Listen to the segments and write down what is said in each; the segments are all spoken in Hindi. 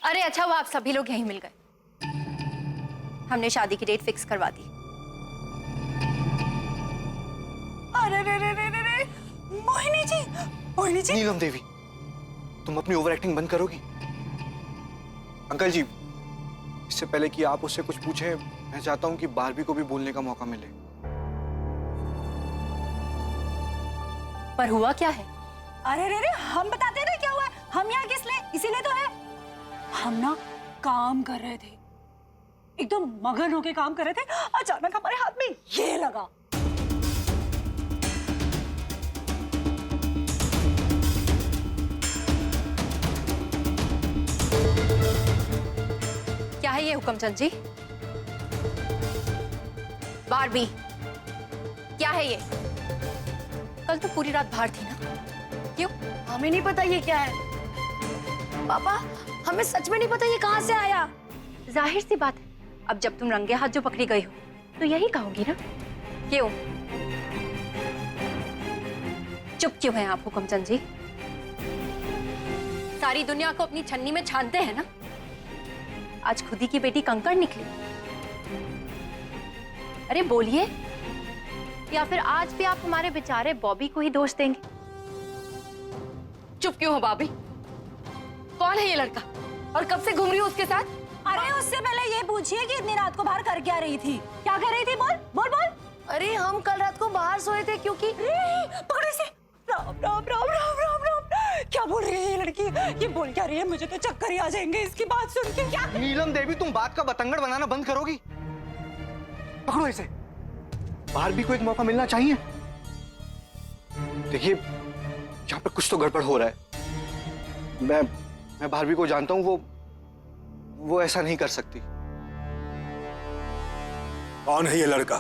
अरे अच्छा हुआ आप सभी लोग यहीं मिल गए। हमने शादी की डेट फिक्स करवा दी। अरे रे रे रे रे रे मोहिनी जी, मोहिनी जी। नीलम देवी, तुम अपनी ओवर एक्टिंग बंद करोगी? अंकल जी, इससे पहले कि आप उससे कुछ पूछें, मैं चाहता हूं कि बारबी को भी बोलने का मौका मिले। पर हुआ क्या है? अरे रे रे, हम बताते रहे क्या हुआ है। हम यहाँ किस लिए? इसीलिए तो है। हम ना काम कर रहे थे, एकदम मगन होके काम कर रहे थे, अचानक हमारे हाथ में ये लगा। क्या है ये हुक्मचंद जी? बारबी, क्या है ये? कल तो पूरी रात बाहर थी ना, क्यों? हमें नहीं पता ये क्या है पापा, हमें सच में नहीं पता ये कहां से आया। जाहिर सी बात है, अब जब तुम रंगे हाथ जो पकड़ी गई हो तो यही कहोगी ना। क्यों चुप क्यों हैं आप हुक्मचंद जी? सारी दुनिया को अपनी छन्नी में छानते हैं ना, आज खुदी की बेटी कंकड़ निकली। अरे बोलिए, या फिर आज भी आप हमारे बेचारे बॉबी को ही दोष देंगे? चुप क्यों हो भाभी? कौन है ये लड़का और कब से घूम रही हो उसके साथ? अरे उससे पहले ये पूछिए कि इतनी रात को बाहर कर क्या रही थी? क्या कर रही थी? बोल बोल बोल। अरे हम कल रात को बाहर सोए थे क्योंकि पकड़े से। राम राम राम राम राम राम। क्या बोल रही है ये लड़की? ये बोल क्या रही है? मुझे तो चक्कर ही आ जाएंगे इसकी बात सुन के। क्या? नीलम देवी, तुम बात का बतंगड़ बनाना बंद करोगी? पकड़ो इसे। बारबी को एक मौका मिलना चाहिए। देखिए, यहाँ पे कुछ तो गड़बड़ हो रहा है। मैं बारबी को जानता हूँ, वो ऐसा नहीं कर सकती। कौन है ये लड़का?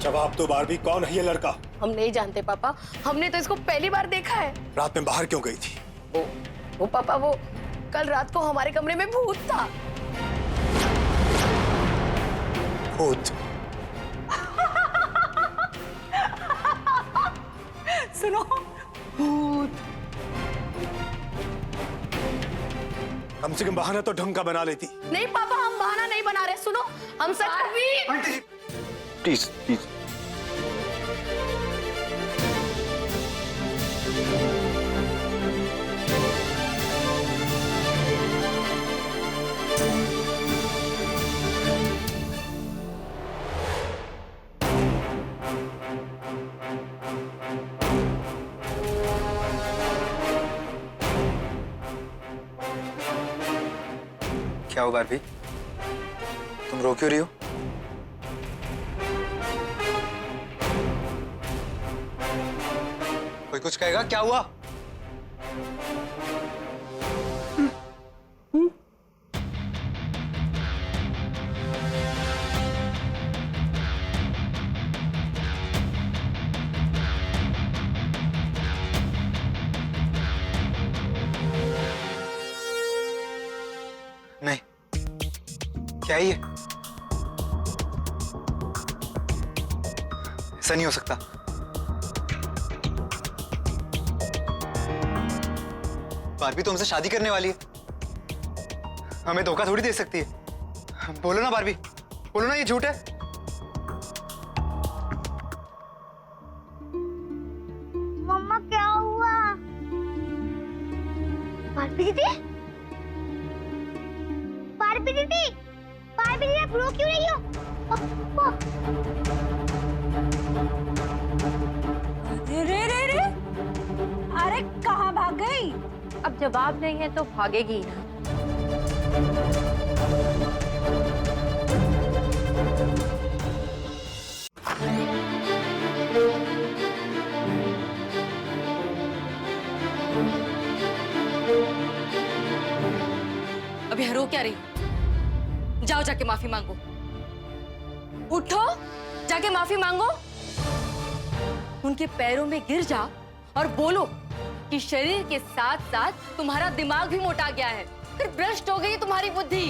जवाब दो बारबी, कौन है ये लड़का? हम नहीं जानते पापा, हमने तो इसको पहली बार देखा है। रात में बाहर क्यों गई थी? वो पापा, वो कल रात को हमारे कमरे में भूत था। भूत? सुनो, भूत। कम से कम बहाना तो ढंग का बना लेती। नहीं पापा, हम बहाना नहीं बना रहे। सुनो, हम सच प्लीज प्लीज। क्या हो बारबी, तुम रो क्यों रही हो? कोई कुछ कहेगा? क्या हुआ? नहीं, क्या है ये? ऐसा नहीं हो सकता। बारबी तो हमसे शादी करने वाली है, हमें धोखा थोड़ी दे सकती है। बोलो ना बारबी, बोलो ना ये झूठ है। मम्मा क्या हुआ? बारबी दीदी, बारबी दीदी, बारबी दीदी, आप रो क्यों रही हो? रे रे रे, अरे कहाँ भाग गई? अब जवाब नहीं है तो भागेगी ही ना। अभी रो क्या रही? जाओ जाके माफी मांगो। उठो, जाके माफी मांगो। उनके पैरों में गिर जाओ और बोलो कि शरीर के साथ साथ तुम्हारा दिमाग भी मोटा गया है, फिर भ्रष्ट हो गई तुम्हारी बुद्धि।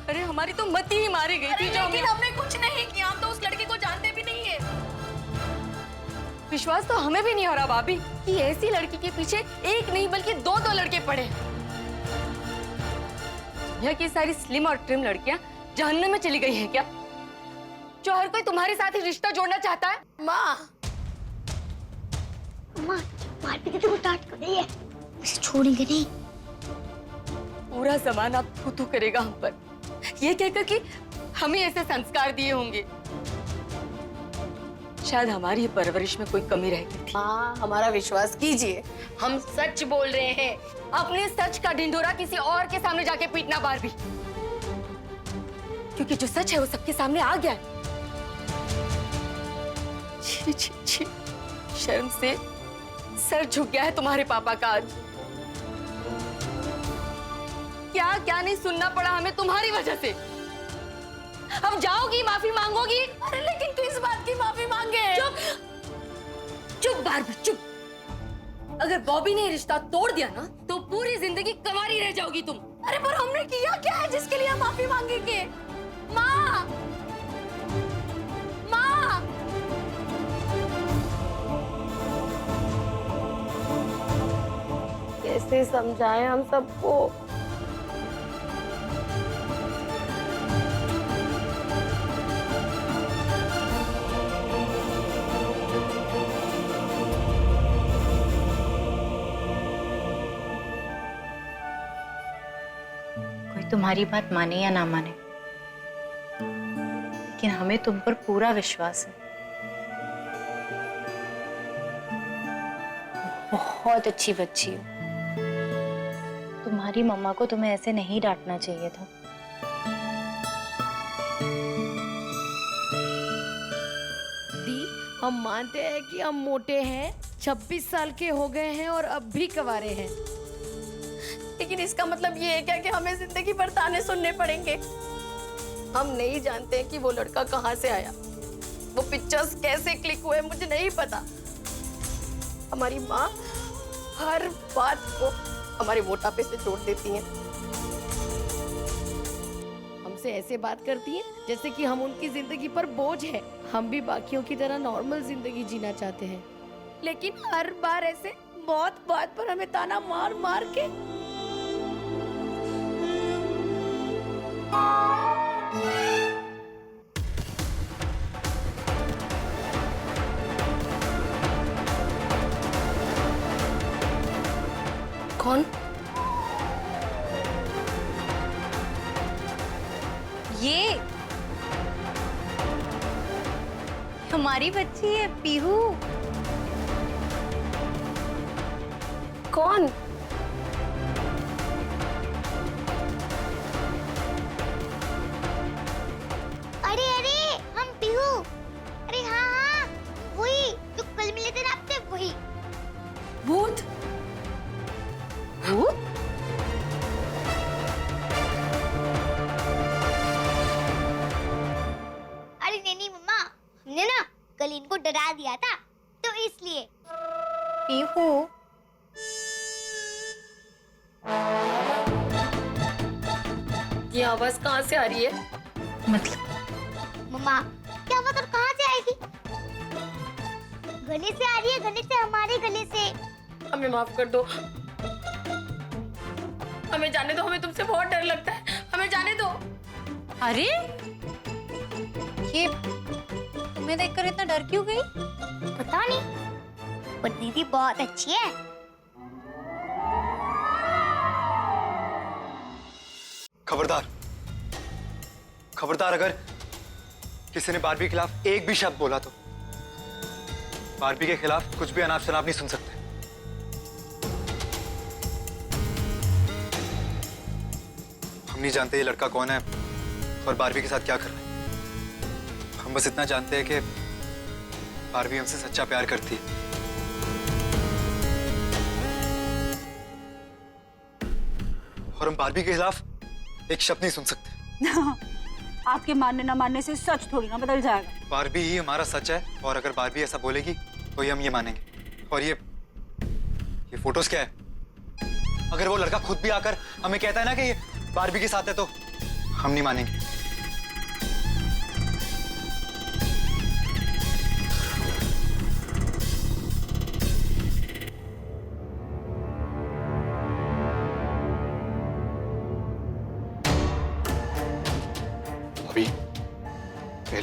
अरे हमारी तो मति ही मारी गई थी। लेकिन हमने कुछ नहीं किया, हम तो उस लड़की को जानते भी नहीं है। विश्वास तो हमें भी नहीं हो रहा भाभी कि ऐसी लड़की के पीछे एक नहीं बल्कि दो लड़के पड़े। दुनिया की सारी स्लिम और ट्रिम लड़कियां जहन्नम में चली गई हैं क्या, जो हर कोई तुम्हारे साथ ही रिश्ता जोड़ना चाहता है? माँ बारबी दीदी को डांट कर रही है, उसे छोड़ेंगे नहीं। पूरा जमाना थू करेगा हम पर, ये कहकर कि हमें ऐसे संस्कार दिए होंगे। शायद हमारी परवरिश में कोई कमी रह गई थी। माँ हमारा विश्वास कीजिए, हम सच बोल रहे हैं। अपने सच का ढिंढोरा किसी और के सामने जाके पीटना बारबी, क्योंकि जो सच है वो सबके सामने आ गया है। छी छी छी, शर्म से सर झुक गया है तुम्हारे पापा का आज। क्या क्या नहीं सुनना पड़ा हमें तुम्हारी वजह से। अब जाओगी, माफी मांगोगी? अरे लेकिन किस बात की माफी मांगे? चुप चुप बारबी चुप। अगर बॉबी ने रिश्ता तोड़ दिया ना तो पूरी जिंदगी कंवारी रह जाओगी तुम। अरे पर हमने किया क्या है जिसके लिए हम माफी मांगेंगे? माँ माँ कैसे समझाएं हम सबको? तुम्हारी बात माने या ना माने, लेकिन हमें तुम पर पूरा विश्वास है। बहुत अच्छी बच्ची हो। तुम्हारी मम्मा को तुम्हें ऐसे नहीं डांटना चाहिए था। दी, हम मानते हैं कि हम मोटे हैं, 26 साल के हो गए हैं और अब भी कंवारे हैं, लेकिन इसका मतलब ये है क्या कि हमें जिंदगी भर ताने सुनने पड़ेंगे? हम नहीं जानते कि वो लड़का कहाँ से आया, वो पिक्चर्स कैसे क्लिक हुए, मुझे नहीं पता। हमारी माँ हर बात को हमारे मोटापे से जोड़ देती हैं। हमसे ऐसे बात करती हैं जैसे कि हम उनकी जिंदगी पर बोझ है। हम भी बाकियों की तरह नॉर्मल जिंदगी जीना चाहते हैं, लेकिन हर बार ऐसे बहुत बात पर हमें ताना मार मार के। कौन? ये हमारी बच्ची है पीहू। कौन? अरे अरे हम पीहू, अरे हाँ हाँ वही जो कल मिले थे ना आपसे, वही। भूत? भूत? अरे नहीं मम्मा, हमने ना कल इनको डरा दिया था तो इसलिए। पीहू ये आवाज कहाँ से आ रही है? मतलब मम्मा क्या पता कहाँ से आएगी? गले से आ रही है, गले से, हमारे गले से। हमें माफ कर दो, हमें जाने दो, हमें तुमसे बहुत डर लगता है, हमें जाने दो। अरे ये तुम्हें देखकर इतना डर क्यों गई? पता नहीं, पर दीदी बहुत अच्छी है। खबरदार, खबरदार, अगर किसी ने बारबी के खिलाफ एक भी शब्द बोला तो बारबी के खिलाफ कुछ भी अनाप शनाप नहीं सुन सकते। हम नहीं जानते ये लड़का कौन है और बारबी के साथ क्या कर रहा है। हम बस इतना जानते हैं कि बारबी हमसे सच्चा प्यार करती है। और हम बारबी के खिलाफ एक शब्द नहीं सुन सकते। आपके मानने ना मानने से सच थोड़ी ना बदल जाएगा। बारबी ही हमारा सच है और अगर बारबी ऐसा बोलेगी तो ही हम ये मानेंगे। और ये फोटोज क्या है? अगर वो लड़का खुद भी आकर हमें कहता है ना कि ये बारबी के साथ है तो हम नहीं मानेंगे।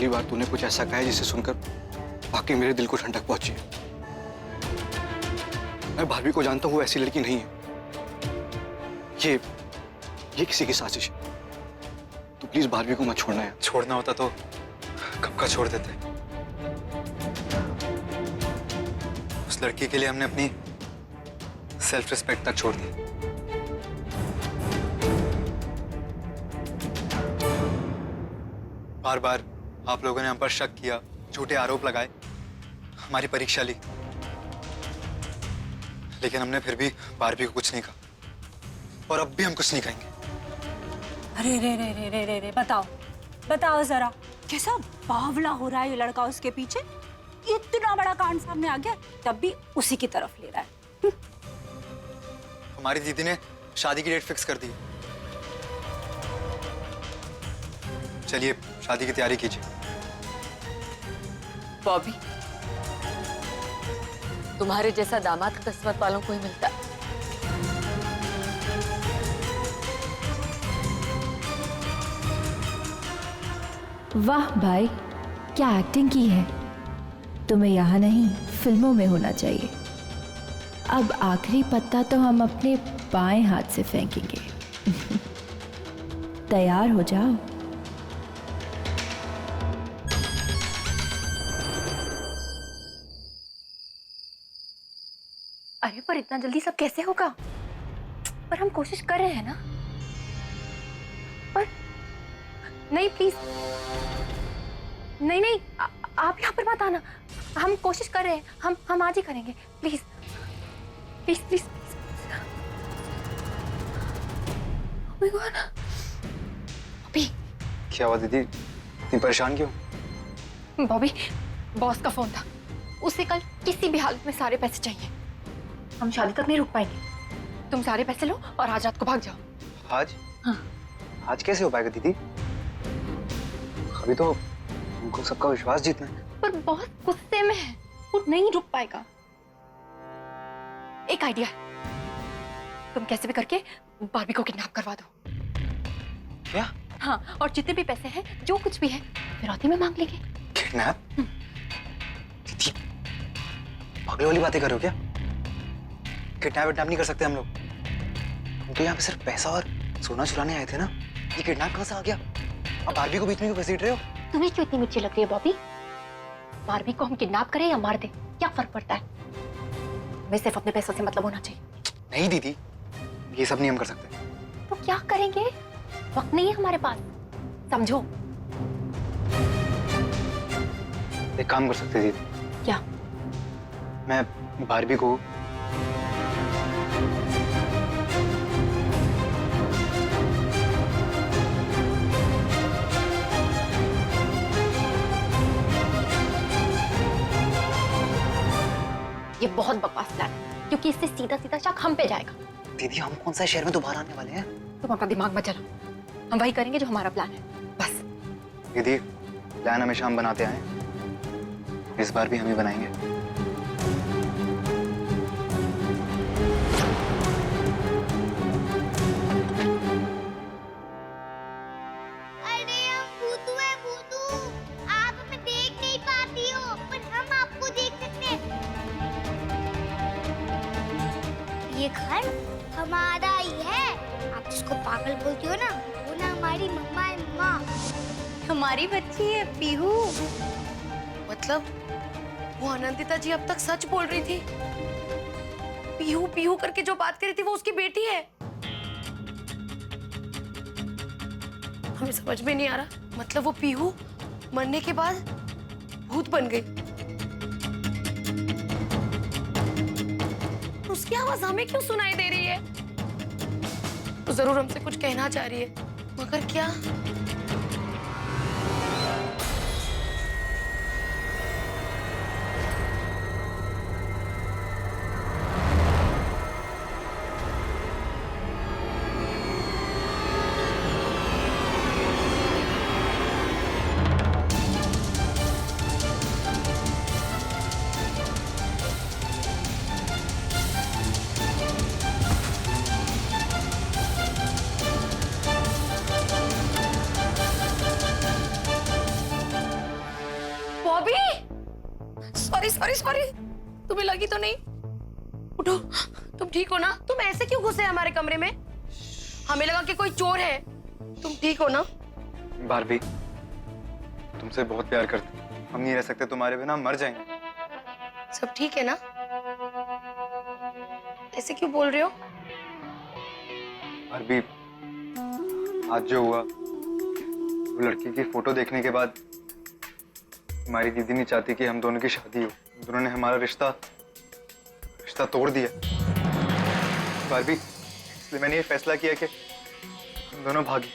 पहली बार तूने कुछ ऐसा कहा है जिसे सुनकर वाकई मेरे दिल को ठंडक पहुंची है। मैं भाभी को जानता हूँ, वो ऐसी लड़की नहीं है। ये किसी की साजिश है। तू प्लीज भाभी को मत छोड़ना है। छोड़ना होता तो कब का छोड़ देते। उस लड़की के लिए हमने अपनी सेल्फ रिस्पेक्ट तक छोड़ दी। बार बार आप लोगों ने हम पर शक किया, झूठे आरोप लगाए, हमारी परीक्षा ली, लेकिन हमने फिर भी बारबी को कुछ नहीं कहा और अब भी हम कुछ नहीं कहेंगे। अरे रे रे रे रे रे रे, बताओ बताओ जरा, कैसा बावला हो रहा है ये लड़का उसके पीछे। इतना बड़ा कांड सामने आ गया, तब भी उसी की तरफ ले रहा है। हमारी दीदी ने शादी की डेट फिक्स कर दी। चलिए शादी की तैयारी कीजिए। बॉबी, तुम्हारे जैसा दामाद किस्मत वालों को ही मिलता है। वाह भाई, क्या एक्टिंग की है। तुम्हें यहाँ नहीं, फिल्मों में होना चाहिए। अब आखिरी पत्ता तो हम अपने बाएं हाथ से फेंकेंगे। तैयार हो जाओ। अरे पर इतना जल्दी सब कैसे होगा? पर हम कोशिश कर रहे हैं ना। पर नहीं प्लीज, नहीं नहीं, आप यहाँ पर मत आना। हम कोशिश कर रहे हैं, हम आज ही करेंगे। Please please please. Oh my God। Bobby. क्या हुआ दीदी, इतनी परेशान क्यों? बॉबी, बॉस का फोन था, उसे कल किसी भी हालत में सारे पैसे चाहिए। हम शादी तक नहीं रुक पाएंगे। तुम सारे पैसे लो और आज रात को भाग जाओ। आज? हाँ। आज कैसे हो पाएगा दीदी? अभी तो हमको सबका विश्वास जीतना है। पर बहुत गुस्से में है, वो नहीं रुक पाएगा। एक आइडिया है, तुम कैसे भी करके बारबी को किडनैप करवा दो। क्या? हाँ, और जितने भी पैसे हैं, जो कुछ भी है, फिरौती में मांग लेंगे। किडनैप? दीदी पागल वाली बातें कर रहे हो क्या? किडनैप विडनैप नहीं कर सकते हम लोग। हम तो यहाँ पे सिर्फ पैसा और सोना चुराने आए थे ना। ये किडनैप कहाँ से आ गया? अब बारबी को बीच में क्यों घसीट रहे हो? तुम्हें क्यों इतनी मिर्ची लग रही है बॉबी? बारबी को हम किडनैप करें या मार दें, क्या फर्क पड़ता है? हमें सिर्फ अपने पैसों से मतलब होना चाहिए। नहीं दीदी, ये सब नहीं हम कर सकते। तो क्या करेंगे? वक्त नहीं है हमारे पास, समझो। एक काम कर सकते दीदी। क्या? मैं बारबी को ये बहुत बकवास प्लान है, क्योंकि इससे सीधा सीधा शक हम पे जाएगा। दीदी, हम कौन सा शहर में दोबारा आने वाले हैं? तुम अपना दिमाग मत चलाओ, हम वही करेंगे जो हमारा प्लान है, बस। दीदी, प्लान हमेशा हम बनाते आए, इस बार भी हम ही बनाएंगे। अरे हम भूतू हैं, भूतू। आप हमें देख नहीं पाती हो, पर हम आपको देख सकते हैं। ये घर हमारा ही है। आप जिसको पागल बोलती हो ना, वो ना हमारी मम्मा है, मम्मा। हमारी बच्ची है पीहू। मतलब वो अनंतिता जी अब तक सच बोल रही थी। पीहू पीहू करके जो बात करी थी वो उसकी बेटी है। हमें समझ में नहीं आ रहा, मतलब वो पीहू मरने के बाद भूत बन गई। उसकी आवाज हमें क्यों सुनाई दे रही है? तो जरूर हमसे कुछ कहना चाह रही है, मगर क्या? Sorry sorry sorry. तुम्हें लगी तो नहीं? उठो, तुम ठीक हो ना? तुम ऐसे क्यों घुसे हमारे कमरे में? हमें लगा कि कोई चोर है। तुम ठीक हो ना? बारबी, तुमसे बहुत प्यार करते हैं। हम नहीं रह सकते तुम्हारे बिना, मर जाएंगे। सब ठीक है ना? ऐसे क्यों बोल रहे हो? बारबी, आज जो हुआ, वो लड़की की फोटो देखने के बाद हमारी दीदी नहीं चाहती कि हम दोनों की शादी हो। हम दोनों ने हमारा रिश्ता तोड़ दिया। बारबी, इसलिए मैंने ये फैसला किया कि हम दोनों भागे।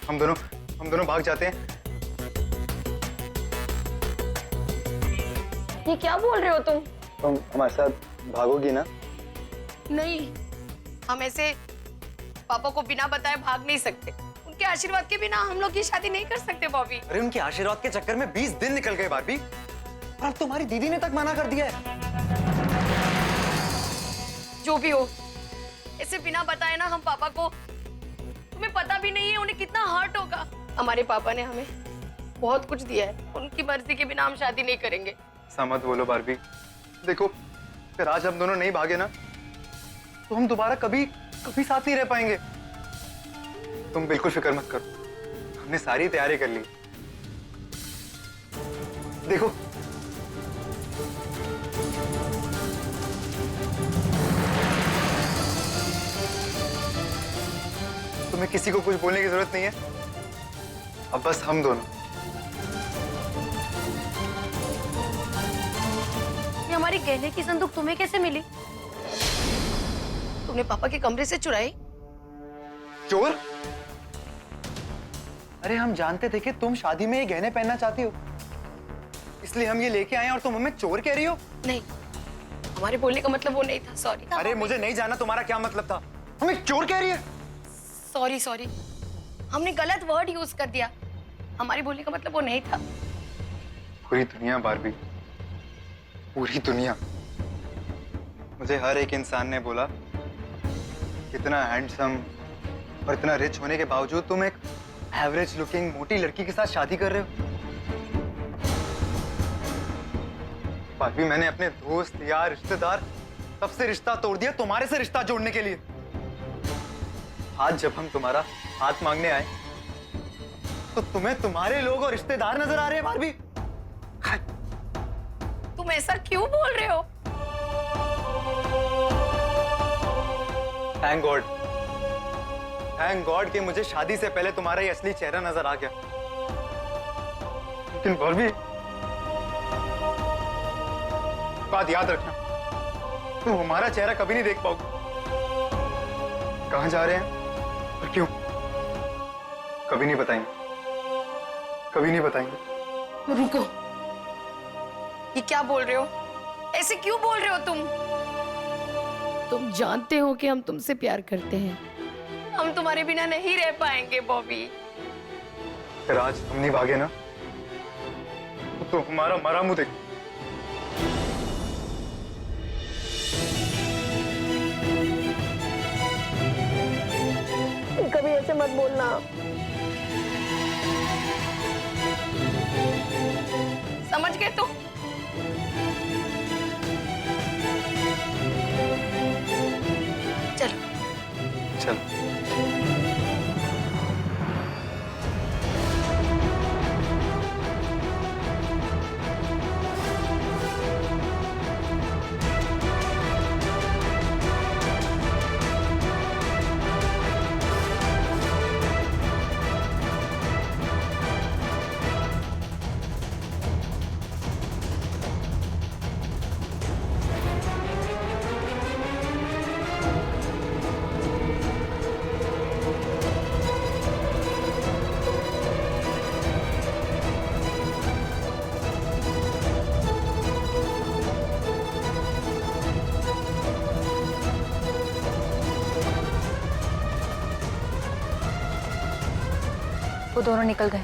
हम दोनों भाग जाते हैं। ये क्या बोल रहे हो तुम? तुम हमारे साथ भागोगी ना? नहीं, हम ऐसे पापा को बिना बताए भाग नहीं सकते। उनके आशीर्वाद के बिना हम लोग ये शादी नहीं कर सकते बॉबी। अरे उनके आशीर्वाद के चक्कर में 20 दिन निकल गए बारबी, और अब तुम्हारी दीदी ने तक मना कर दिया है। जो भी हो, ऐसे बिना बताए ना हम पापा को, तुम्हें पता भी नहीं है उन्हें कितना हर्ट होगा। हमारे पापा ने हमें बहुत कुछ दिया है, उनकी मर्जी के बिना हम शादी नहीं करेंगे। ऐसा मत बोलो बारबी। देखो, अगर आज हम दोनों नहीं भागे ना, तो हम दोबारा कभी साथ नहीं रह पाएंगे। तुम बिल्कुल फिक्र मत करो, हमने सारी तैयारी कर ली। देखो, तुम्हें किसी को कुछ बोलने की जरूरत नहीं है। अब बस हम दोनों। ये हमारी गहने की संदूक तुम्हें कैसे मिली? तुमने पापा के कमरे से चुराई? चोर? अरे हम जानते थे कि तुम शादी में ये गहने पहनना चाहती हो, इसलिए हम ये लेके आए, और तुम हमें चोर कह रही हो? नहीं, हमारे बोलने का मतलब वो नहीं था। सॉरी। अरे मुझे नहीं जाना तुम्हारा क्या मतलब था। हमें चोर कह रही है? सॉरी सॉरी, हमने गलत वर्ड यूज कर दिया। हमारे बोलने का मतलब वो नहीं था। पूरी दुनिया बारबी, पूरी दुनिया, मुझे हर एक इंसान ने बोला कितना हैंडसम और इतना रिच होने के बावजूद तुम एक एवरेज लुकिंग मोटी लड़की के साथ शादी कर रहे हो। बारबी, मैंने अपने दोस्त यार रिश्तेदार सबसे रिश्ता तोड़ दिया तुम्हारे से रिश्ता जोड़ने के लिए। आज जब हम तुम्हारा हाथ मांगने आए तो तुम्हें तुम्हारे लोग और रिश्तेदार नजर आ रहे हैं बारबी। तुम ऐसा क्यों बोल रहे हो? थैंक गॉड कि मुझे शादी से पहले तुम्हारा ये असली चेहरा नजर आ गया। लेकिन बारबी, बात याद रखना, तुम हमारा चेहरा कभी नहीं देख पाओगे। कहां जा रहे हैं और क्यों, कभी नहीं बताएंगे, कभी नहीं बताएंगे। रुको, ये क्या बोल रहे हो? ऐसे क्यों बोल रहे हो तुम? तुम जानते हो कि हम तुमसे प्यार करते हैं। हम तुम्हारे बिना नहीं रह पाएंगे बॉबी। अगर आज हम नहीं भागे ना, तो हमारा मरा मुंह देखो। कभी ऐसे मत बोलना। समझ गए तुम? चलो चलो। वो दोनों निकल गए।